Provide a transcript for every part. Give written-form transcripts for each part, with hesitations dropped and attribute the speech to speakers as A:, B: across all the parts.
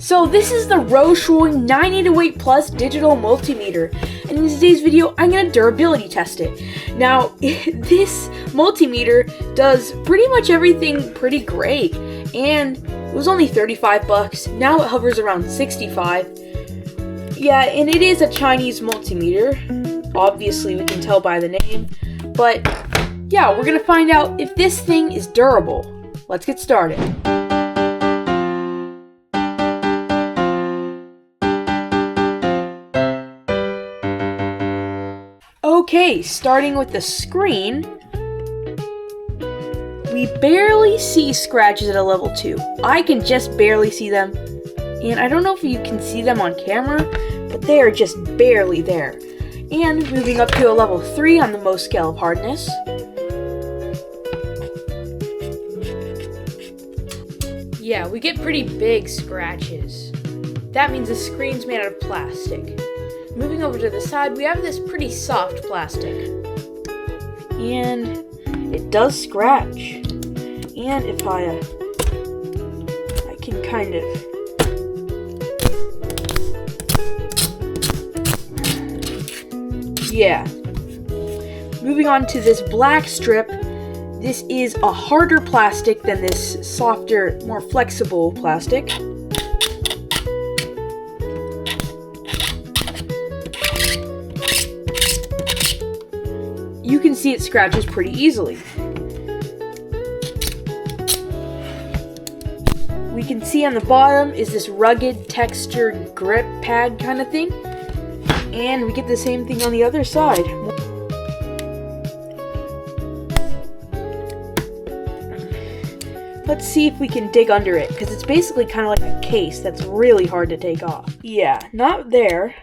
A: So this is the RowShui 908 Plus digital multimeter, and in today's video I'm going to durability test it. Now this multimeter does pretty much everything pretty great, and it was only 35 bucks. Now it hovers around 65. Yeah, and it is a Chinese multimeter. Obviously we can tell by the name, but yeah, we're going to find out if this thing is durable. Let's get started. Okay, starting with the screen, we barely see scratches at a level 2. I can just barely see them, and I don't know if you can see them on camera, but they are just barely there. And moving up to a level 3 on the most scale of hardness. Yeah, we get pretty big scratches. That means the screen's made out of plastic. Moving over to the side, we have this pretty soft plastic. And it does scratch. And if I can kind of... Yeah. Moving on to this black strip, this is a harder plastic than this softer, more flexible plastic. You can see it scratches pretty easily. We can see on the bottom is this rugged textured grip pad kind of thing. And we get the same thing on the other side. Let's see if we can dig under it, because it's basically kind of like a case that's really hard to take off. Yeah, not there.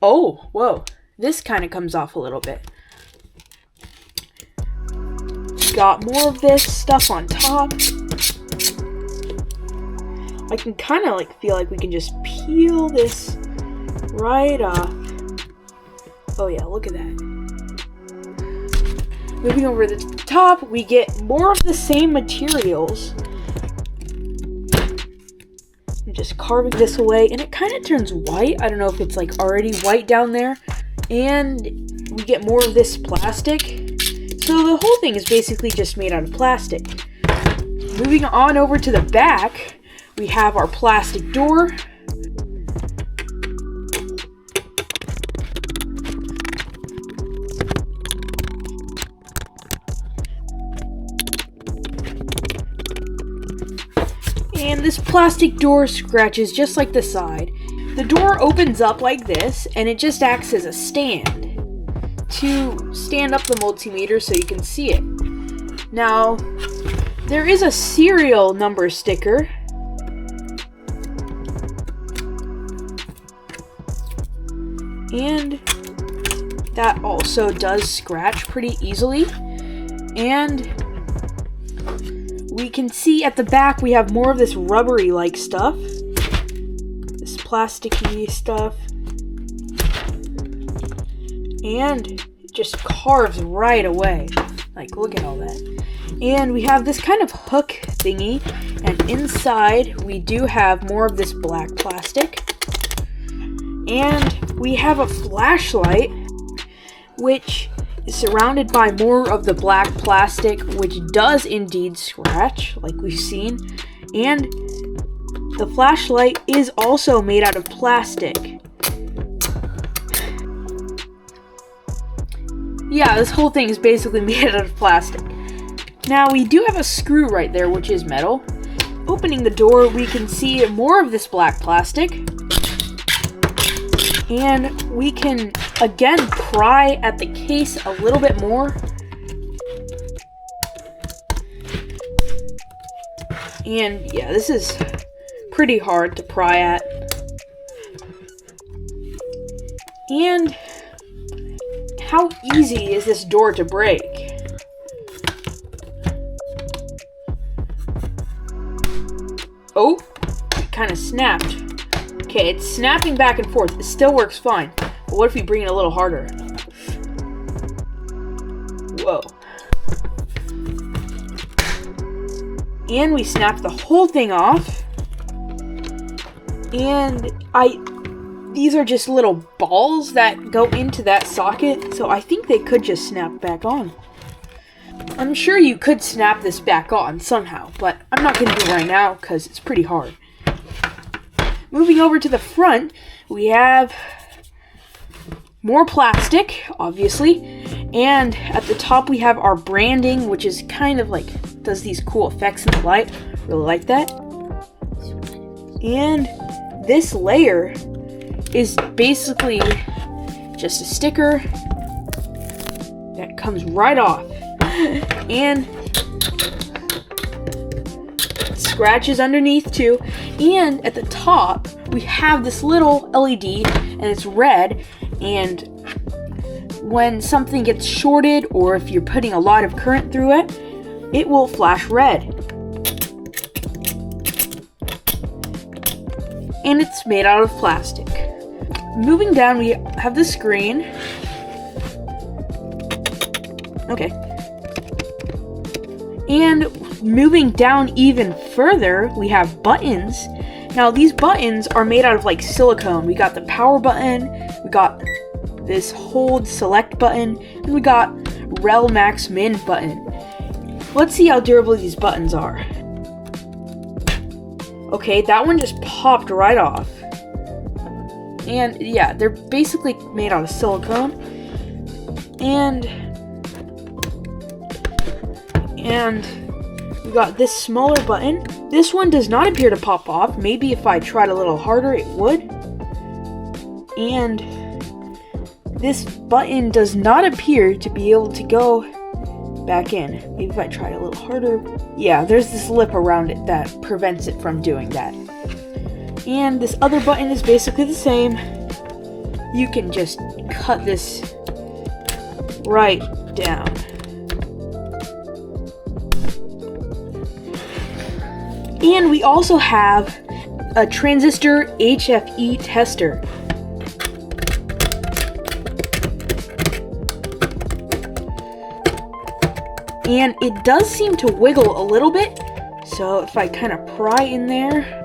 A: Oh, whoa. This kind of comes off a little bit. Got more of this stuff on top. I can kind of feel like we can just peel this right off. Oh yeah, look at that. Moving over to the top, we get more of the same materials. I'm just carving this away, and it kind of turns white. I don't know if it's already white down there. And we get more of this plastic. So the whole thing is basically just made out of plastic. Moving on over to the back, we have our plastic door. And this plastic door scratches just like the side. The door opens up like this, and it just acts as a stand to stand up the multimeter so you can see it. Now, there is a serial number sticker. And that also does scratch pretty easily. And we can see at the back we have more of this rubbery-like stuff. This plasticky stuff. And it just carves right away. Look at all that. And we have this kind of hook thingy. And inside we do have more of this black plastic. And we have a flashlight, which is surrounded by more of the black plastic, which does indeed scratch, like we've seen. And the flashlight is also made out of plastic. Yeah, this whole thing is basically made out of plastic. Now, we do have a screw right there, which is metal. Opening the door, we can see more of this black plastic. And we can, again, pry at the case a little bit more. And yeah, this is pretty hard to pry at. And how easy is this door to break? Oh, it kind of snapped. Okay, it's snapping back and forth. It still works fine. But what if we bring it a little harder? Whoa. And we snap the whole thing off. And these are just little balls that go into that socket, so I think they could just snap back on. I'm sure you could snap this back on somehow, but I'm not going to do it right now because it's pretty hard. Moving over to the front, we have more plastic, obviously, and at the top we have our branding, which is kind of like, does these cool effects in the light. Really like that. And this layer is basically just a sticker that comes right off. And scratches underneath too. And at the top, we have this little LED, and it's red. And when something gets shorted, or if you're putting a lot of current through it, it will flash red. And it's made out of plastic. Moving down, we have the screen. Okay. And moving down even further, we have buttons. Now, these buttons are made out of like silicone. We got the power button, we got this hold select button, and we got rel max min button. Let's see how durable these buttons are. Okay, that one just popped right off. And yeah, they're basically made out of silicone. And we got this smaller button. This one does not appear to pop off. Maybe if I tried a little harder, it would. And this button does not appear to be able to go back in. Maybe if I tried a little harder. Yeah, there's this lip around it that prevents it from doing that. And this other button is basically the same. You can just cut this right down. And we also have a transistor HFE tester. And it does seem to wiggle a little bit. So if I kind of pry in there,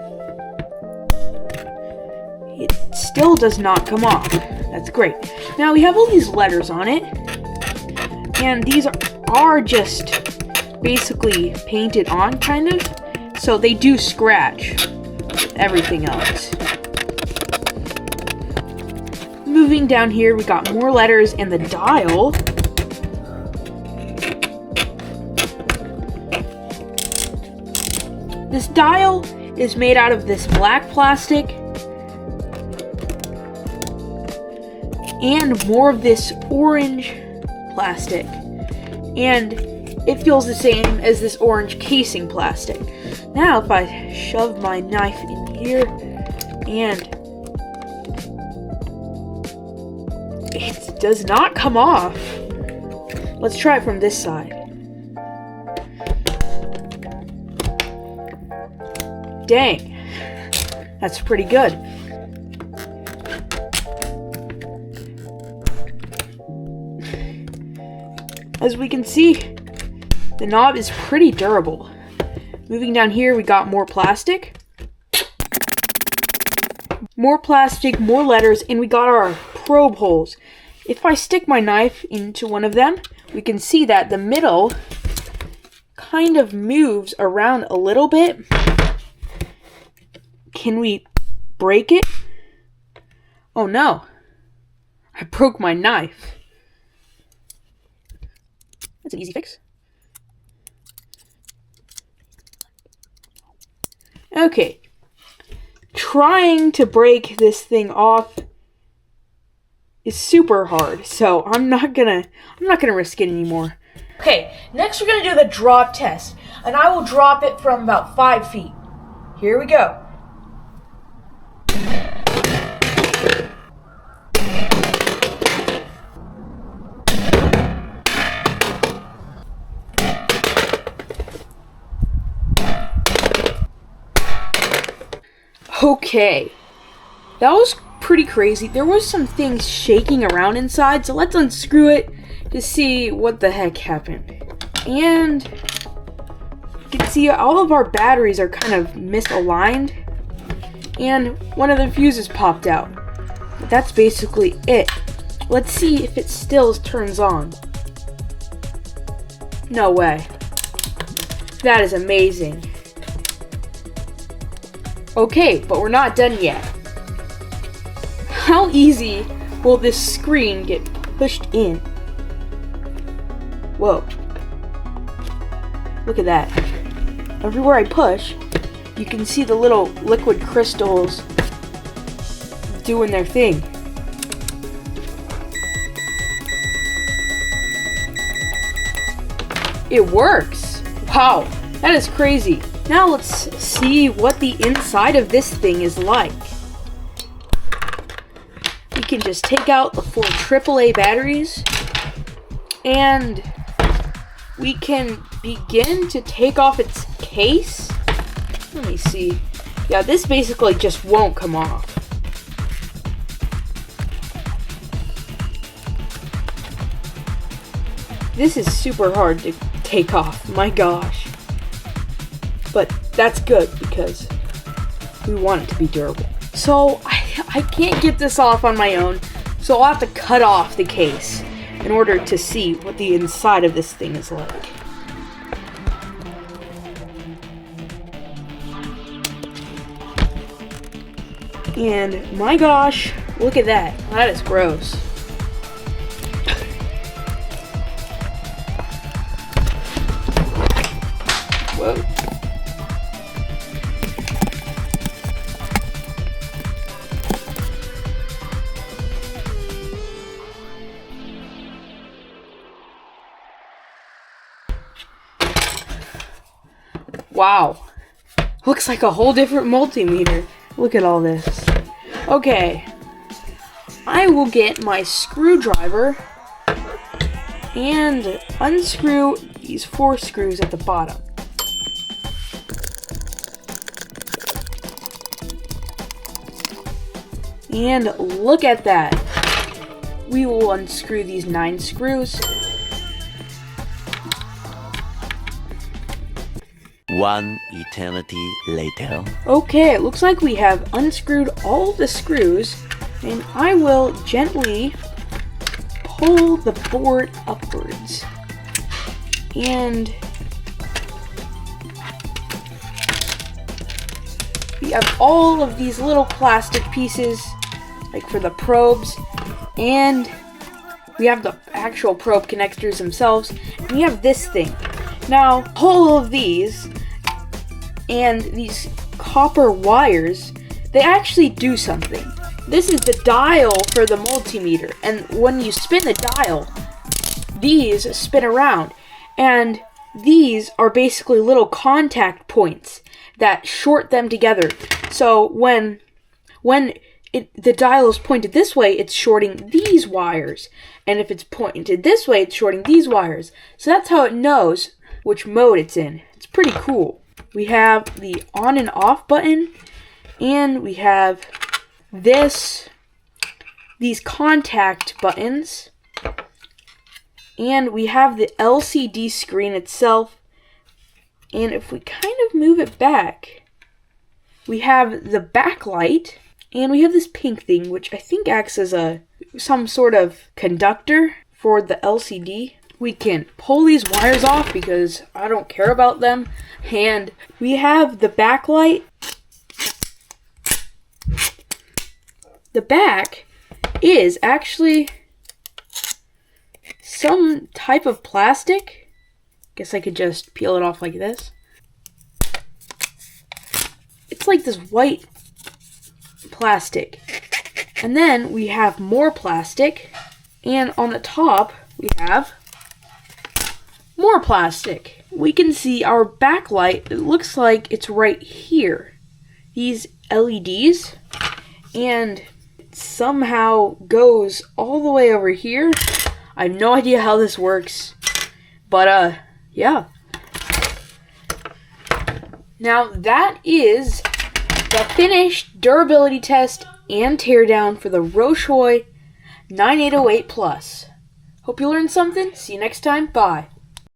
A: it still does not come off. That's great. Now we have all these letters on it. And these are just basically painted on, kind of. So they do scratch with everything else. Moving down here, we got more letters and the dial. This dial is made out of this black plastic and more of this orange plastic. And it feels the same as this orange casing plastic. Now if I shove my knife in here, and it does not come off. Let's try it from this side. Dang, that's pretty good. As we can see, the knob is pretty durable. Moving down here, we got more plastic. More plastic, more letters, and we got our probe holes. If I stick my knife into one of them, we can see that the middle kind of moves around a little bit. Can we break it? Oh no, I broke my knife. That's an easy fix. Okay, trying to break this thing off is super hard, so I'm not gonna risk it anymore. Okay, next we're gonna do the drop test, and I will drop it from about 5 feet. Here we go. Okay, that was pretty crazy. There was some things shaking around inside, so let's unscrew it to see what the heck happened. And you can see all of our batteries are kind of misaligned. and one of the fuses popped out. But that's basically it. Let's see if it still turns on. No way. That is amazing. Okay, but we're not done yet. How easy will this screen get pushed in? Whoa. Look at that. Everywhere I push, you can see the little liquid crystals doing their thing. It works! Wow, that is crazy. Now let's see what the inside of this thing is like. We can just take out the 4 AAA batteries, and we can begin to take off its case. Let me see. Yeah, this basically just won't come off. This is super hard to take off, my gosh. But that's good because we want it to be durable. So I can't get this off on my own, so I'll have to cut off the case in order to see what the inside of this thing is like. And my gosh, look at that. That is gross. Whoa. Wow. Looks like a whole different multimeter. Look at all this. Okay. I will get my screwdriver and unscrew these 4 screws at the bottom. And look at that. We will unscrew these 9 screws.
B: One eternity later.
A: Okay, it looks like we have unscrewed all the screws, and I will gently pull the board upwards. And we have all of these little plastic pieces, like for the probes, and we have the actual probe connectors themselves, and we have this thing. Now, all of these and these copper wires, they actually do something. This is the dial for the multimeter, and when you spin the dial, these spin around, and these are basically little contact points that short them together. So when the dial is pointed this way, it's shorting these wires, and if it's pointed this way, it's shorting these wires. So that's how it knows which mode it's in. It's pretty cool. We have the on and off button, and we have these contact buttons, and we have the LCD screen itself. And if we kind of move it back, we have the backlight, and we have this pink thing, which I think acts as some sort of conductor for the LCD. We can pull these wires off because I don't care about them. And we have the backlight. The back is actually some type of plastic. Guess I could just peel it off like this. It's like this white plastic. And then we have more plastic. And on the top, we have more plastic. We can see our backlight. It looks like it's right here. These LEDs. And it somehow goes all the way over here. I have no idea how this works. But, yeah. Now, that is the finished durability test and teardown for the RowShui 9808 Plus. Hope you learned something. See you next time. Bye.